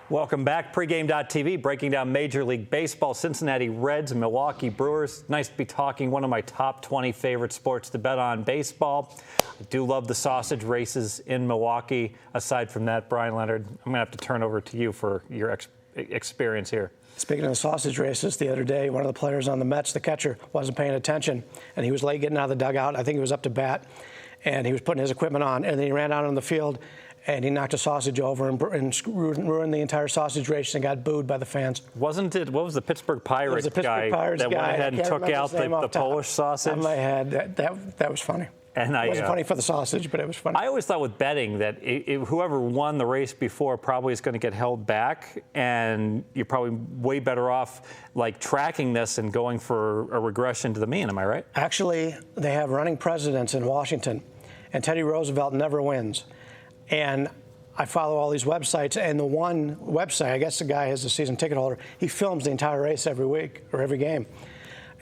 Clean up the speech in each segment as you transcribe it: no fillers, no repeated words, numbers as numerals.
Welcome back. Pregame.tv, breaking down Major League Baseball, Cincinnati Reds, Milwaukee Brewers. Nice to be talking one of my top 20 favorite sports to bet on, baseball. I do love the sausage races in Milwaukee. Aside from that, Bryan Leonard, I'm going to have to turn over to you for your experience here. Speaking of the sausage races, the other day, one of the players on the Mets, the catcher, wasn't paying attention, and he was late getting out of the dugout. I think he was up to bat, and he was putting his equipment on, and then he ran out on the field, and he knocked a sausage over and ruined the entire sausage race and got booed by the fans. Wasn't it? What was the Pittsburgh Pirates guy that went ahead and took out the Polish sausage? In my head, that was funny. And it wasn't funny for the sausage, but it was funny. I always thought with betting that whoever won the race before probably is going to get held back, and you're probably way better off like tracking this and going for a regression to the mean. Am I right? Actually, they have running presidents in Washington, and Teddy Roosevelt never wins. And I follow all these websites, and the one website, I guess the guy is a season ticket holder, he films the entire race every week or every game.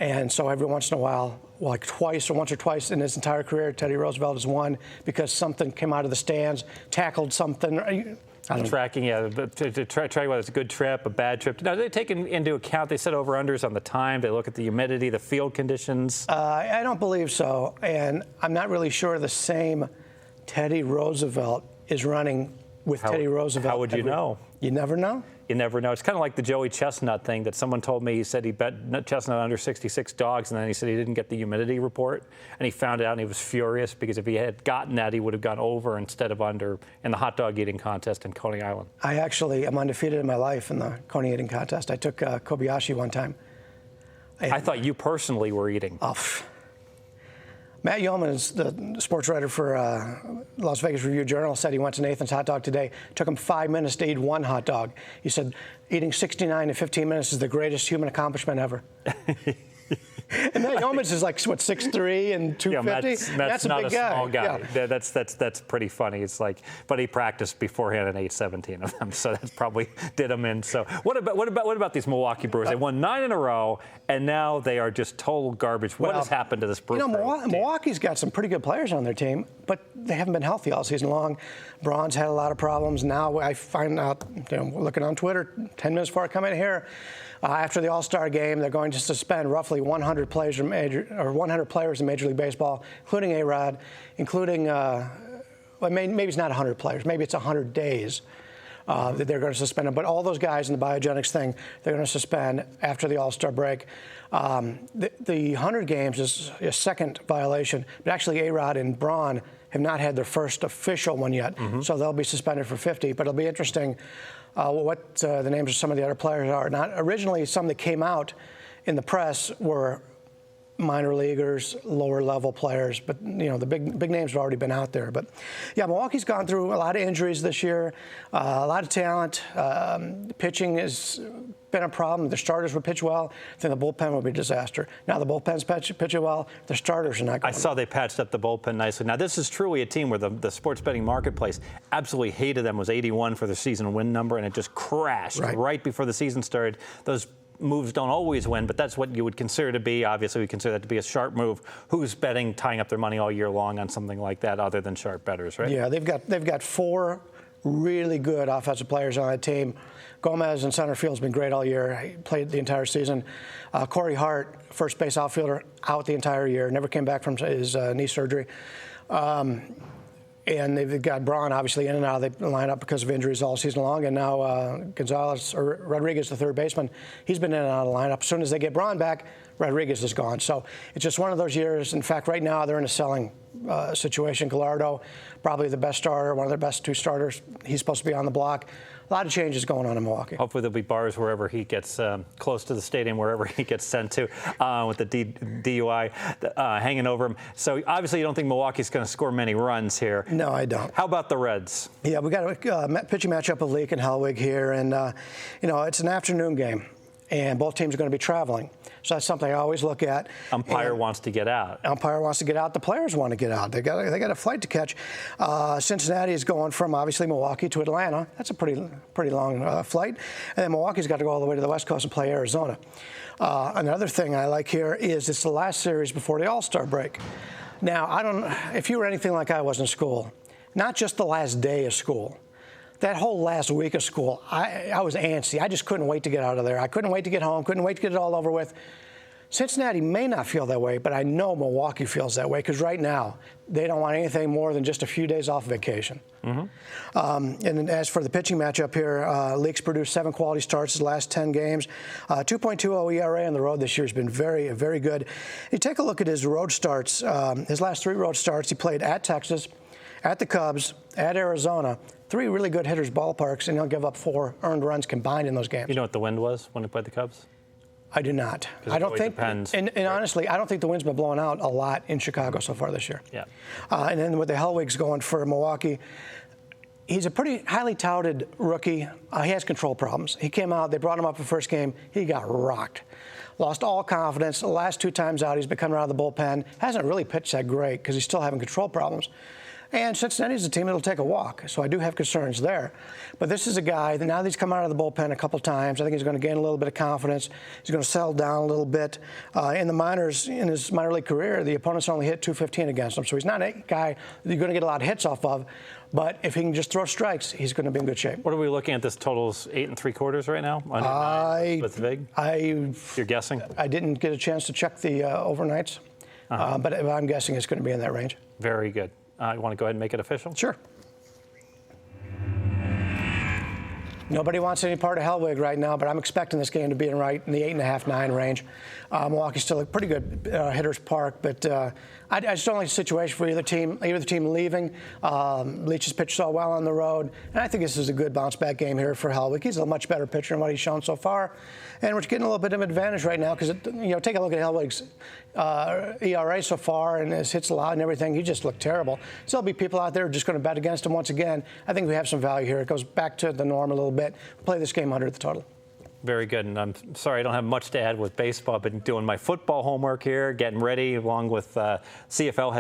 And so every once in a while, like once or twice in his entire career, Teddy Roosevelt has won because something came out of the stands, tackled something. Tracking, yeah, to track whether it's a good trip, a bad trip. Now, they take into account, they set over-unders on the time, they look at the humidity, the field conditions? I don't believe so, and I'm not really sure the same Teddy Roosevelt is running with Teddy Roosevelt. How would you know? You never know? You never know. It's kind of like the Joey Chestnut thing that someone told me. He said he bet Chestnut under 66 dogs, and then he said he didn't get the humidity report, and he found it out, and he was furious because if he had gotten that, he would have gone over instead of under in the hot dog eating contest in Coney Island. I actually am undefeated in my life in the Coney eating contest. I took Kobayashi one time. I thought you personally were eating. Matt Yeoman is the sports writer for Las Vegas Review-Journal, said he went to Nathan's Hot Dog today. It took him 5 minutes to eat one hot dog. He said eating 69 in 15 minutes is the greatest human accomplishment ever. And Matt Yeoman is like, what, 6'3" and 250? Yeah, Matt's a not big a guy. small guy. Yeah. That's pretty funny. It's like, but he practiced beforehand and ate 17 of them, so that probably did him in. So what about these Milwaukee Brewers? They won 9 in a row, and now they are just total garbage. What has happened to this Brewers team? Milwaukee's got some pretty good players on their team, but they haven't been healthy all season long. Braun's had a lot of problems. Now I find out, looking on Twitter, 10 minutes before I come in here, after the All-Star game, they're going to suspend roughly 100 players in Major League Baseball, including A-Rod, including, maybe it's not 100 players, maybe it's 100 days that they're going to suspend them. But all those guys in the biogenics thing, they're going to suspend after the All-Star break. The 100 games is a second violation, but actually A-Rod and Braun have not had their first official one yet, so they'll be suspended for 50. But it'll be interesting what the names of some of the other players are. Not originally, some that came out in the press were minor leaguers, lower level players, but the big names have already been out there. But yeah, Milwaukee's gone through a lot of injuries this year, a lot of talent. Pitching has been a problem. The starters would pitch well, then the bullpen would be a disaster. Now the bullpen's pitching well, the starters are not going. I saw they patched up the bullpen nicely. Now this is truly a team where the sports betting marketplace absolutely hated them. It was 81 for their season win number, and it just crashed right before the season started. Those moves don't always win, but that's what you would consider to be. Obviously, we consider that to be a sharp move. Who's betting, tying up their money all year long on something like that, other than sharp bettors, right? Yeah, they've got 4 really good offensive players on that team. Gomez in center field has been great all year. He played the entire season. Corey Hart, first base outfielder, out the entire year. Never came back from his knee surgery. And they've got Braun, obviously, in and out of the lineup because of injuries all season long. And now Rodriguez, the third baseman, he's been in and out of the lineup. As soon as they get Braun back, Rodriguez is gone. So it's just one of those years. In fact, right now they're in a selling situation. Gallardo, probably the best starter, one of their best 2 starters. He's supposed to be on the block. A lot of changes going on in Milwaukee. Hopefully there'll be bars wherever he gets close to the stadium, wherever he gets sent to with the DUI hanging over him. So obviously you don't think Milwaukee's going to score many runs here. No, I don't. How about the Reds? Yeah, we got a pitching matchup of Leake and Hellwig here, and it's an afternoon game, and both teams are going to be traveling. So that's something I always look at. Umpire wants to get out. Umpire wants to get out. The players want to get out. They got a flight to catch. Cincinnati is going from obviously Milwaukee to Atlanta. That's a pretty long flight. And then Milwaukee's got to go all the way to the West Coast and play Arizona. Another thing I like here is it's the last series before the All-Star break. Now, if you were anything like I was in school, not just the last day of school, that whole last week of school, I was antsy. I just couldn't wait to get out of there. I couldn't wait to get home, couldn't wait to get it all over with. Cincinnati may not feel that way, but I know Milwaukee feels that way because right now they don't want anything more than just a few days off vacation. And as for the pitching matchup here, Leake's produced 7 quality starts his last 10 games. 2.20 ERA on the road this year has been very, very good. You take a look at his road starts. His last 3 road starts, he played at Texas, at the Cubs, at Arizona. 3 really good hitters' ballparks, and he'll give up 4 earned runs combined in those games. You know what the wind was when he played the Cubs? I do not. I don't think. Depends. And honestly, I don't think the wind's been blowing out a lot in Chicago so far this year. Yeah. And then with the Hellwigs going for Milwaukee, he's a pretty highly touted rookie. He has control problems. He came out, they brought him up for the first game. He got rocked. Lost all confidence. The last 2 times out, he's been coming out of the bullpen. Hasn't really pitched that great because he's still having control problems. And Cincinnati's a team that'll take a walk, so I do have concerns there. But this is a guy that now that he's come out of the bullpen a couple times, I think he's going to gain a little bit of confidence. He's going to settle down a little bit. In the minors, in his minor league career, the opponents only hit .215 against him, so he's not a guy that you're going to get a lot of hits off of. But if he can just throw strikes, he's going to be in good shape. What are we looking at? This total's 8 3/4 right now. With Vig. You're guessing? I didn't get a chance to check the overnights, but I'm guessing it's going to be in that range. Very good. You want to go ahead and make it official? Sure. Nobody wants any part of Hellwig right now, but I'm expecting this game to be in the 8.5, 9 range. Milwaukee's still a pretty good hitter's park, but I just don't like the situation for either team leaving. Leach has pitched so well on the road, and I think this is a good bounce-back game here for Hellwig. He's a much better pitcher than what he's shown so far, and we're getting a little bit of an advantage right now because, take a look at Hellwig's ERA so far and his hits allowed and everything. He just looked terrible. So there'll be people out there just going to bet against him once again. I think we have some value here. It goes back to the norm a little bit. Play this game under the total. Very good, and I'm sorry I don't have much to add with baseball. I've been doing my football homework here, getting ready, along with CFL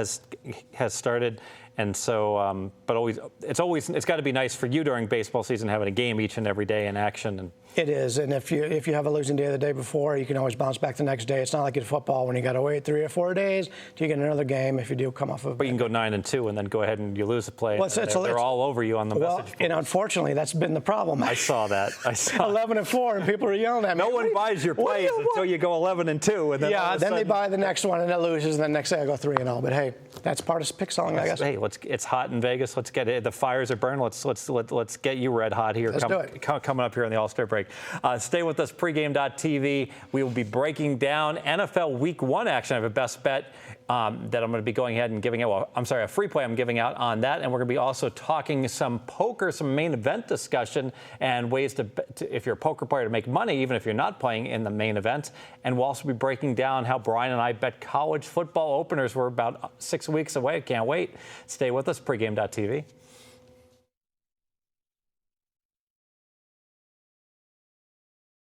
has started, and so but it's got to be nice for you during baseball season having a game each and every day in action. And it is, and if you have a losing day the day before, you can always bounce back the next day. It's not like in football when you got to wait 3 or 4 days till you get another game if you do come off of. But you can go 9-2 and then go ahead and you lose a play. Well, they're all over you on the message boards. And unfortunately, that's been the problem. I saw that. 11-4, and people are yelling at me. No one buys your plays until you go 11-2, and then then they buy the next one and it loses, and then next day I go 3-0. But hey, that's part of pick selling, I guess. Hey, it's hot in Vegas. Let's get it. The fires are burning. Let's get you red hot here. Let's do it. Coming up here on the All-Star break. Stay with us, pregame.tv. We will be breaking down NFL Week 1 action. I have a best bet that I'm going to be going ahead and giving out. Well, I'm sorry, a free play I'm giving out on that. And we're going to be also talking some poker, some main event discussion, and ways to if you're a poker player, to make money, even if you're not playing in the main event. And we'll also be breaking down how Bryan and I bet college football openers. We're about 6 weeks away. Can't wait. Stay with us, pregame.tv.